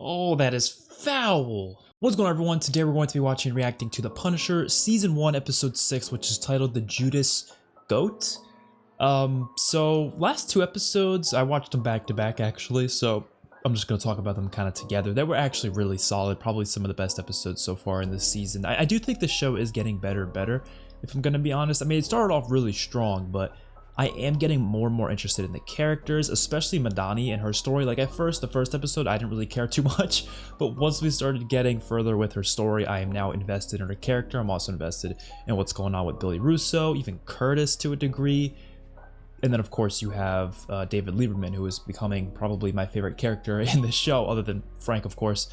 Oh, that is foul. What's going on, everyone? Today we're going to be watching and reacting to The Punisher Season 1 Episode 6, which is titled The Judas Goat. So last two episodes, I watched them back to back actually, so I'm just going to talk about them kind of together. They were actually really solid, probably some of the best episodes so far in this season. I do think the show is getting better and better, if I'm going to be honest. I mean, it started off really strong, but I am getting more and more interested in the characters, especially Madani and her story. Like at first, the first episode, I didn't really care too much, but once we started getting further with her story, I am now invested in her character. I'm also invested in what's going on with Billy Russo, even Curtis to a degree. And then of course you have David Lieberman, who is becoming probably my favorite character in the show, other than Frank, of course.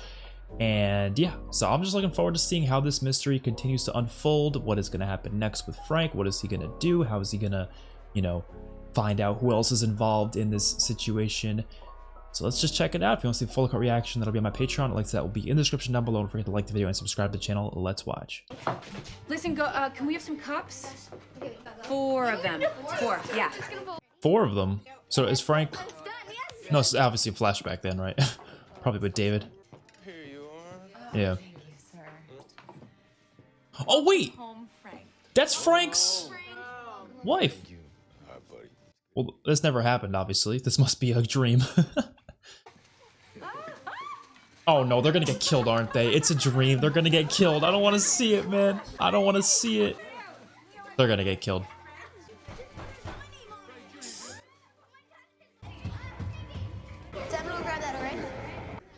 And yeah, so I'm just looking forward to seeing how this mystery continues to unfold. What is going to happen next with Frank? What is he going to do? How is he going to, you know, find out who else is involved in this situation? So let's just check it out. If you want to see the full cut reaction, that'll be on my Patreon. Links to that will be in the description down below. Don't forget to like the video and subscribe to the channel. Let's watch. Listen, can we have some cups? 4 of them. 4, yeah. 4 of them? So is Frank... No, it's obviously a flashback then, right? Probably with David. Yeah. Oh, wait! That's Frank's wife. Well, this never happened, obviously. This must be a dream. Oh no, they're gonna get killed, aren't they? It's a dream. They're gonna get killed. I don't want to see it, man. I don't want to see it. They're gonna get killed.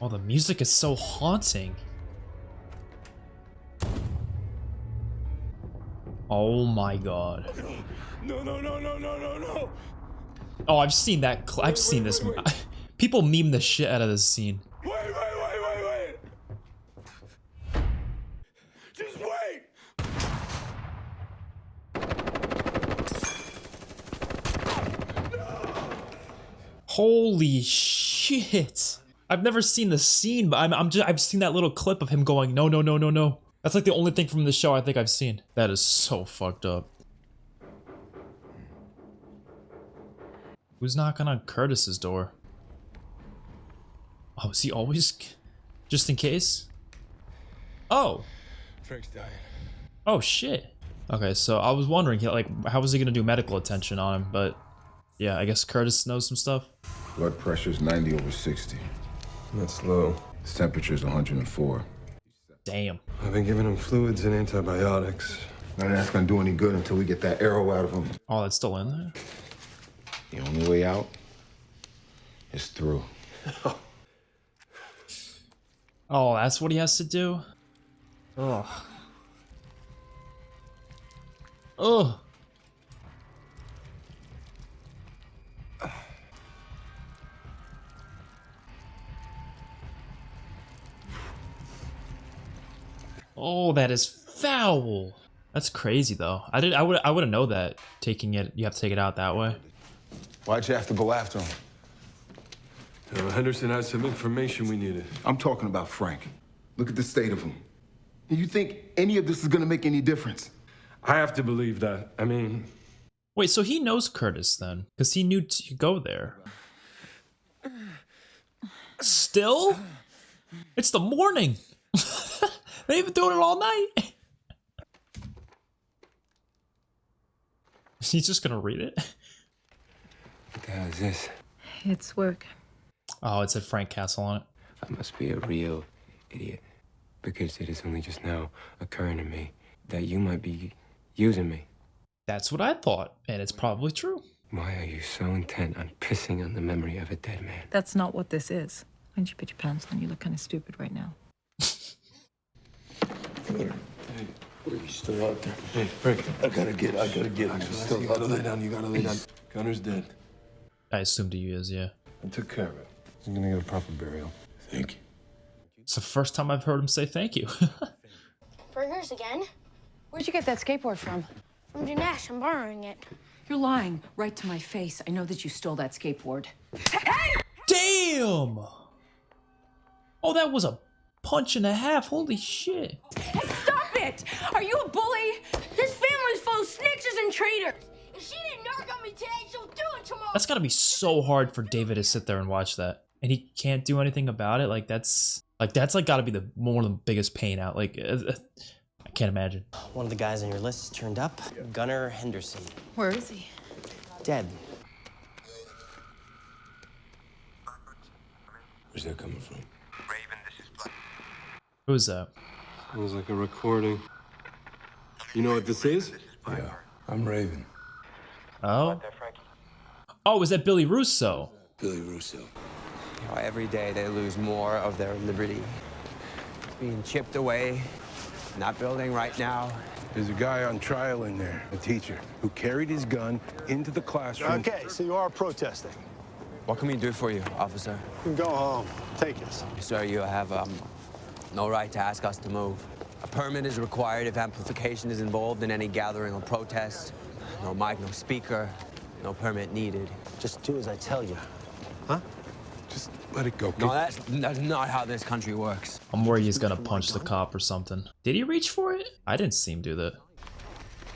Oh, the music is so haunting. Oh my god. No. Oh, I've seen that. I've seen this. People meme the shit out of this scene. Wait. Just wait. Holy shit. I've never seen the scene, but I've seen that little clip of him going, no. That's like the only thing from the show I think I've seen. That is so fucked up. Who's knocking on Curtis's door? Oh, is he always... Just in case? Oh. Frank's dying. Oh, shit. Okay, so I was wondering, like, how was he gonna do medical attention on him? But, yeah, I guess Curtis knows some stuff. Blood pressure's 90/60. That's low. His temperature's 104. Damn. I've been giving him fluids and antibiotics. None of that's gonna do any good until we get that arrow out of him. Oh, that's still in there? The only way out is through. Oh, that's what he has to do? Ugh. Ugh. Oh, that is foul. That's crazy though. I wouldn't know that taking it, you have to take it out that way. Why'd you have to go after him? Henderson had some information we needed. I'm talking about Frank. Look at the state of him. Do you think any of this is gonna make any difference? I have to believe that. I mean... Wait, so he knows Curtis then? Because he knew to go there. Still? It's the morning! They've been doing it all night! He's just gonna read it? What the hell is this? It's work. Oh, it said Frank Castle on it. I must be a real idiot, because it is only just now occurring to me that you might be using me. That's what I thought, and it's probably true. Why are you so intent on pissing on the memory of a dead man? That's not what this is. Why don't you put your pants on? You look kind of stupid right now. Hey, what are you still out there? Hey, Frank, I gotta get him. You gotta lay down. Connor's dead. I assumed he is, yeah. I took care of it. He's gonna get a proper burial. Thank you. It's the first time I've heard him say thank you. Burgers again? Where'd you get that skateboard from? From Dinesh. I'm borrowing it. You're lying right to my face. I know that you stole that skateboard. Damn! Oh, that was a punch and a half. Holy shit. Stop it! Are you a bully? This family's full of snitches and traitors. If she didn't narc on me today, she'll do it tomorrow. That's gotta be so hard for David to sit there and watch that. and he can't do anything about it. Like that's like gotta be the one of the biggest pain out. Like I can't imagine. One of the guys on your list turned up. Gunnar Henderson. Where is he? Dead. Where's that coming from? Who is that? It was like a recording. You know what this is? Yeah, I'm Raven. Oh. Oh, is that Billy Russo? Billy Russo. You know, every day they lose more of their liberty. Being chipped away, not building right now. There's a guy on trial in there, a teacher, who carried his gun into the classroom. Okay, so you are protesting. What can we do for you, officer? You can go home. Take us. Sir, you have no right to ask us to move. A permit is required if amplification is involved in any gathering or protest. No mic, no speaker, no permit needed. Just do as I tell you. Huh? Just let it go. No, that's not how this country works. I'm worried he's gonna punch the cop or something. Did he reach for it? I didn't see him do that.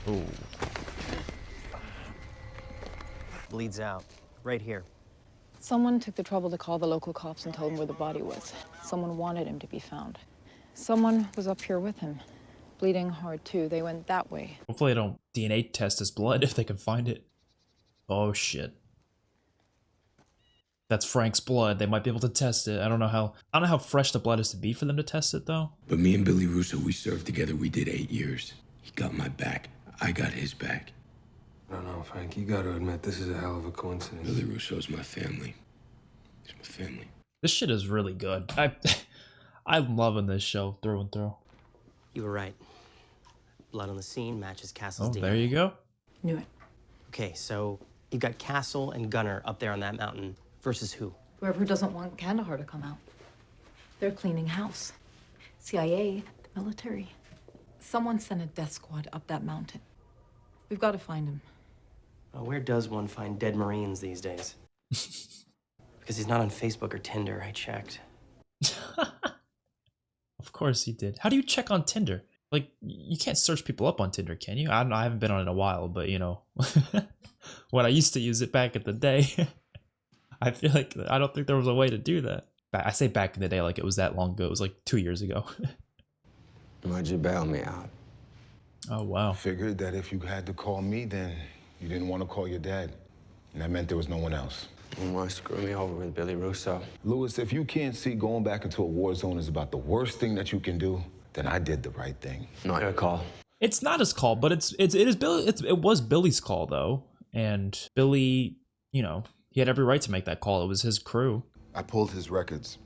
Ooh. Bleeds out. Right here. Someone took the trouble to call the local cops and told them where the body was. Someone wanted him to be found. Someone was up here with him. Bleeding hard, too. They went that way. Hopefully they don't DNA test his blood if they can find it. Oh, shit. That's Frank's blood. They might be able to test it. I don't know how fresh the blood is to be for them to test it, though. But me and Billy Russo, we served together. We did 8 years. He got my back. I got his back. No, Frank, you gotta admit, this is a hell of a coincidence. Billy Russo's my family. He's my family. This shit is really good. I'm loving this show through and through. You were right. Blood on the scene matches Castle's Oh, DNA. there you go. Knew it. Okay, so you got Castle and Gunnar up there on that mountain versus who? Whoever doesn't want Kandahar to come out. They're cleaning house. CIA, the military. Someone sent a death squad up that mountain. We've got to find him. Well, where does one find dead Marines these days? Because he's not on Facebook or Tinder, I checked. Of course he did. How do you check on Tinder? Like, you can't search people up on Tinder, can you? I don't know. I haven't been on it in a while, but you know, when I used to use it back in the day, I feel like I don't think there was a way to do that. I say back in the day like it was that long ago. It was like 2 years ago. Why'd you bail me out? Oh, wow. Figured that if you had to call me, then you didn't want to call your dad. And that meant there was no one else. You want to screw me over with Billy Russo? Lewis, if you can't see going back into a war zone is about the worst thing that you can do, then I did the right thing. Not your call. It's not his call, but it was Billy's call though, and Billy, you know, he had every right to make that call. It was his crew. I pulled his records.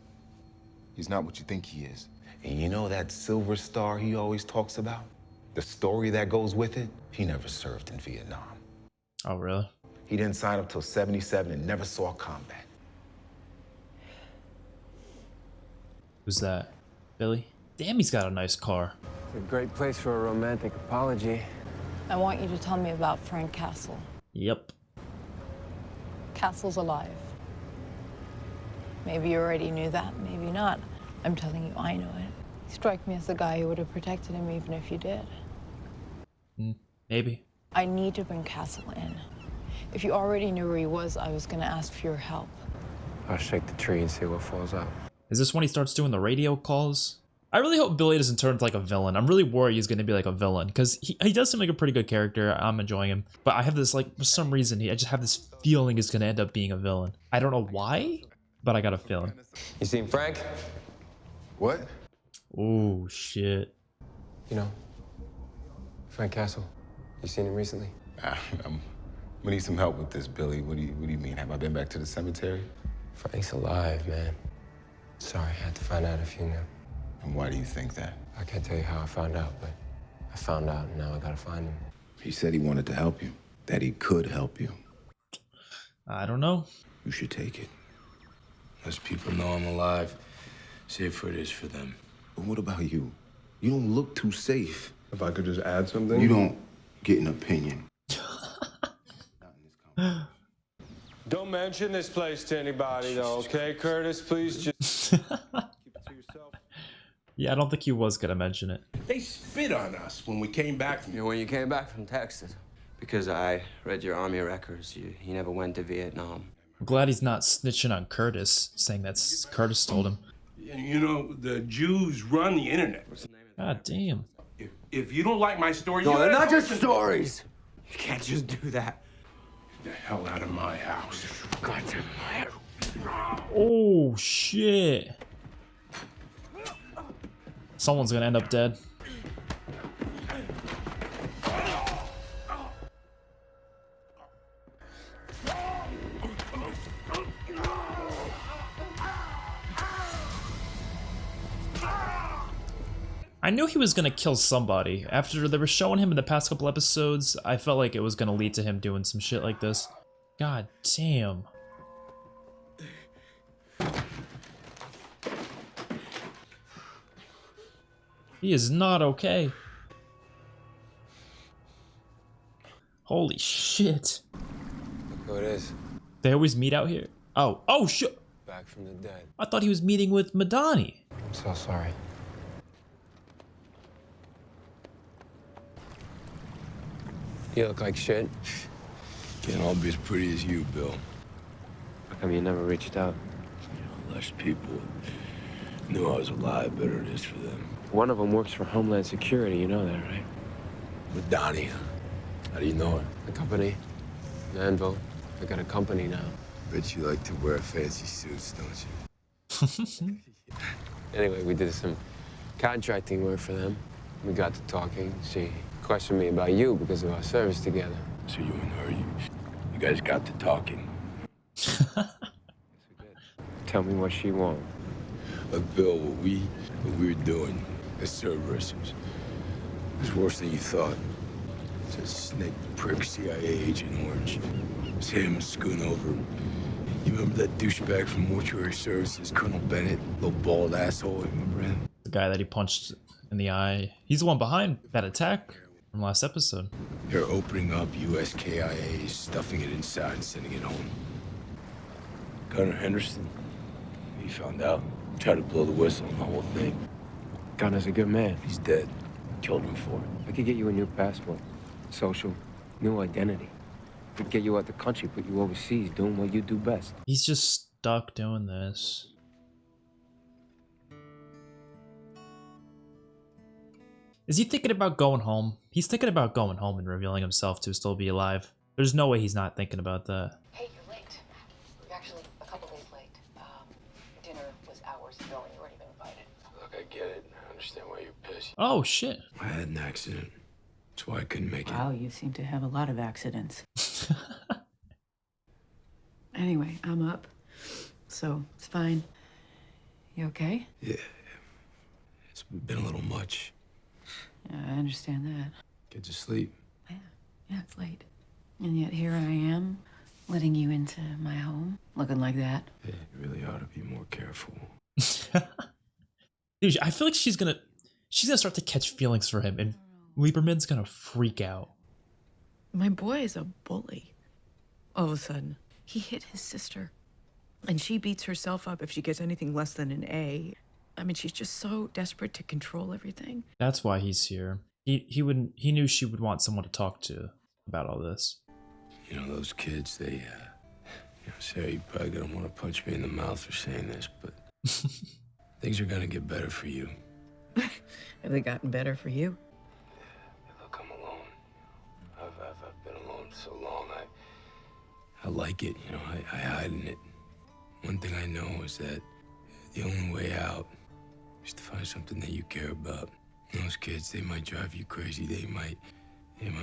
He's not what you think he is. And you know that silver star he always talks about? The story that goes with it? He never served in Vietnam. Oh, really? He didn't sign up till 77 and never saw combat. Who's that? Billy? Damn, he's got a nice car. It's a great place for a romantic apology. I want you to tell me about Frank Castle. Yep. Castle's alive. Maybe you already knew that, maybe not. I'm telling you, I know it. You strike me as the guy who would have protected him even if you did. Maybe. I need to bring Castle in. If you already knew where he was, I was gonna ask for your help. I'll shake the tree and see what falls out. Is this when he starts doing the radio calls? I really hope Billy doesn't turn into like a villain. I'm really worried he's gonna be like a villain because he does seem like a pretty good character. I'm enjoying him, but I have this like for some reason I just have this feeling he's gonna end up being a villain. I don't know why, but I got a feeling. You seen Frank? What? Oh shit. You know, Frank Castle. You seen him recently? I'm gonna need some help with this, Billy. What do you mean? Have I been back to the cemetery? Frank's alive, man. Sorry, I had to find out if you knew. And why do you think that? I can't tell you how I found out, but I found out, and now I gotta find him. He said he wanted to help you, that he could help you. I don't know. You should take it. Most people know I'm alive. Safer it is for them. But what about you? You don't look too safe. If I could just add something? You don't get an opinion. Don't mention this place to anybody, though, okay, Curtis? Please just keep it to yourself. Yeah, I don't think he was gonna mention it. They spit on us when we came back from... You know, when you came back from Texas, because I read your Army records, you never went to Vietnam. I'm glad he's not snitching on Curtis, saying that's Curtis told him. You know, the Jews run the internet. God damn. If you don't like my story, No, you they're gotta not just listen. stories. You can't just do that. Get the hell out of my house. Goddamn. Oh, shit. Someone's gonna end up dead. I knew he was gonna kill somebody. After they were showing him in the past couple episodes, I felt like it was gonna lead to him doing some shit like this. God damn. He is not okay. Holy shit. Look who it is. They always meet out here? Oh, oh shit! Back from the dead. I thought he was meeting with Madani. I'm so sorry. You look like shit. Can't all be as pretty as you, Bill. How come you never reached out? Less people knew I was alive, better it is for them. One of them works for Homeland Security, you know that, right? With Donnie. How do you know her? The company. Manville. They got a company now. Bet you like to wear fancy suits, don't you? Anyway, we did some contracting work for them. We got to talking. She questioned me about you because of our service together. So you and her, you guys got to talking. Tell me what she wants. Look, Bill, what we were doing as Cerberus was worse than you thought. It's a snake prick CIA agent Orange. It's him scooting over. You remember that douchebag from Mortuary Services, Colonel Bennett? Little bald asshole, remember him? The guy that he punched in the eye. He's the one behind that attack from last episode. They're opening up USKIA, stuffing it inside and sending it home. Gunnar Henderson, he found out. Tried to blow the whistle on the whole thing. Gunner's a good man. He's dead. Killed him for it. I could get you a new passport. Social. New identity. We could get you out the country, put you overseas, doing what you do best. He's just stuck doing this. Is he thinking about going home? He's thinking about going home and revealing himself to still be alive. There's no way he's not thinking about that. Hey, you're late. You're actually a couple days late. Dinner was hours ago and you weren't even invited. Look, I get it. I understand why you're pissed. Oh, shit. I had an accident. That's why I couldn't make it. Wow, you seem to have a lot of accidents. Anyway, I'm up, so it's fine. You okay? Yeah. It's been a little much. Yeah, I understand that. Kids asleep. Yeah, it's late. And yet here I am, letting you into my home, looking like that. Yeah, you really ought to be more careful. Dude, I feel like she's gonna start to catch feelings for him and Lieberman's gonna freak out. My boy is a bully. All of a sudden, he hit his sister. And she beats herself up if she gets anything less than an A. I mean, she's just so desperate to control everything. That's why he's here. He knew she would want someone to talk to about all this. You know, those kids, they, Sarah, you probably gonna want to punch me in the mouth for saying this, but things are gonna get better for you. Have they gotten better for you? Look, I'm alone. I've been alone so long. I like it, you know, I hide in it. One thing I know is that the only way out is to find something that you care about. And those kids, they might drive you crazy. They might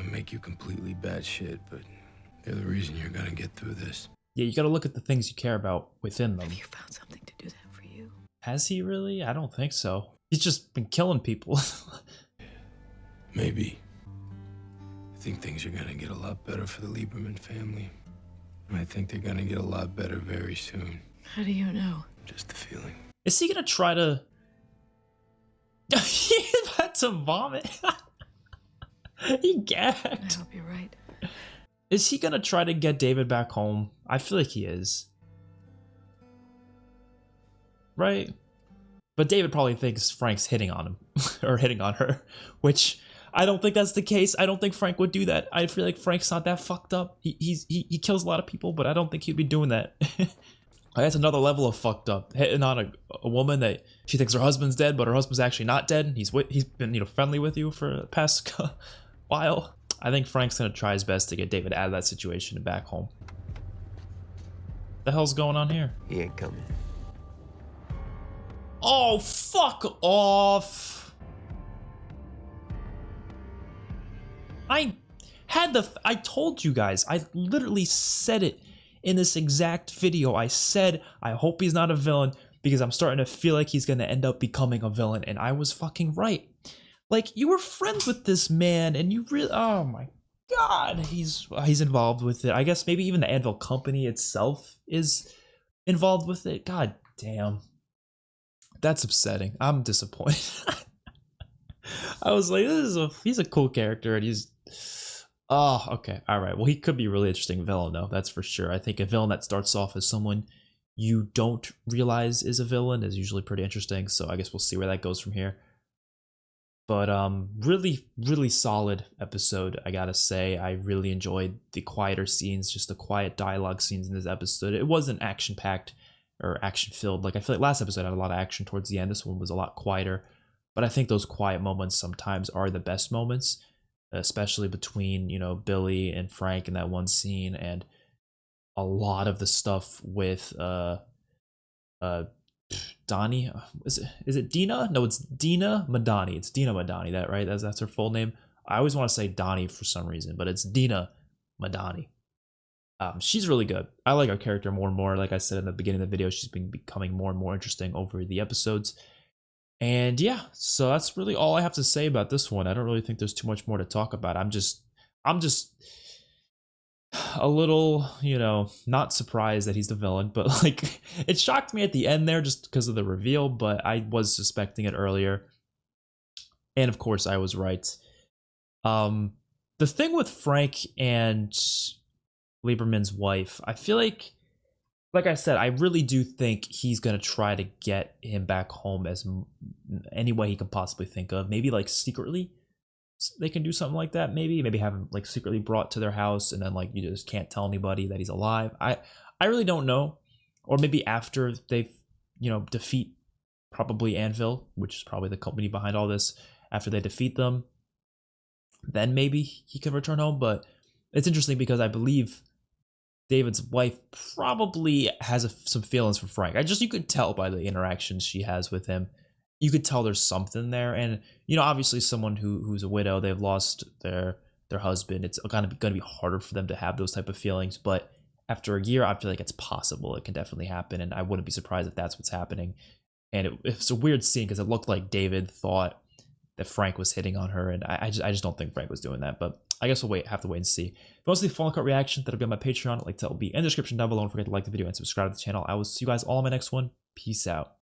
make you completely batshit, but they're the reason you're gonna get through this. Yeah, you gotta look at the things you care about within them. Have you found something to do that for you? Has he really? I don't think so. He's just been killing people. Maybe. I think things are gonna get a lot better for the Lieberman family. And I think they're gonna get a lot better very soon. How do you know? Just a feeling. Is he gonna try to... He's about to vomit. He gagged. I hope you're right. Is he gonna try to get David back home? I feel like he is. Right? But David probably thinks Frank's hitting on him. Or hitting on her. Which, I don't think that's the case. I don't think Frank would do that. I feel like Frank's not that fucked up. He kills a lot of people, but I don't think he'd be doing that. That's another level of fucked up. Hitting on a woman that she thinks her husband's dead, but her husband's actually not dead. He's been friendly with you for the past while. I think Frank's gonna try his best to get David out of that situation and back home. The hell's going on here? He ain't coming. Oh, fuck off. I told you guys, I literally said it in this exact video. I said, I hope he's not a villain because I'm starting to feel like he's going to end up becoming a villain. And I was fucking right. Like, you were friends with this man and you really, oh my God, he's involved with it. I guess maybe even the Anvil company itself is involved with it. God damn. That's upsetting. I'm disappointed. I was like, he's a cool character and he's, oh, okay. All right. Well, he could be a really interesting villain though. That's for sure. I think a villain that starts off as someone you don't realize is a villain is usually pretty interesting. So I guess we'll see where that goes from here. But really, really solid episode, I gotta say. I really enjoyed the quieter scenes, just the quiet dialogue scenes in this episode. It wasn't action-packed or action-filled. Like, I feel like last episode had a lot of action towards the end. This one was a lot quieter. But I think those quiet moments sometimes are the best moments, especially between, you know, Billy and Frank in that one scene, and a lot of the stuff with Donnie. Is it Dina? No, it's Dina Madani. It's Dina Madani, that right? That's her full name. I always want to say Donnie for some reason, but it's Dina Madani. She's really good. I like her character more and more. Like I said in the beginning of the video, she's been becoming more and more interesting over the episodes. And yeah, so that's really all I have to say about this one. I don't really think there's too much more to talk about. I'm just a little, you know, not surprised that he's the villain, but like it shocked me at the end there just because of the reveal, but I was suspecting it earlier. And of course I was right. The thing with Frank and Lieberman's wife, I feel like I said, I really do think he's going to try to get him back home as any way he can possibly think of. Maybe like secretly they can do something like that. Maybe have him like secretly brought to their house and then like you just can't tell anybody that he's alive. I really don't know. Or maybe after they, you know, defeat probably Anvil, which is probably the company behind all this, after they defeat them, then maybe he can return home. But it's interesting because I believe David's wife probably has some feelings for Frank. You could tell by the interactions she has with him. You could tell there's something there. And, you know, obviously someone who's a widow, they've lost their husband. It's going to be harder for them to have those type of feelings. But after a year, I feel like it's possible. It can definitely happen. And I wouldn't be surprised if that's what's happening. And it's a weird scene because it looked like David thought that Frank was hitting on her. And I just don't think Frank was doing that. But I guess we'll have to wait and see. If you want to see the Final Cut reaction, that'll be on my Patreon. Like that will be in the description down below. Don't forget to like the video and subscribe to the channel. I will see you guys all in my next one. Peace out.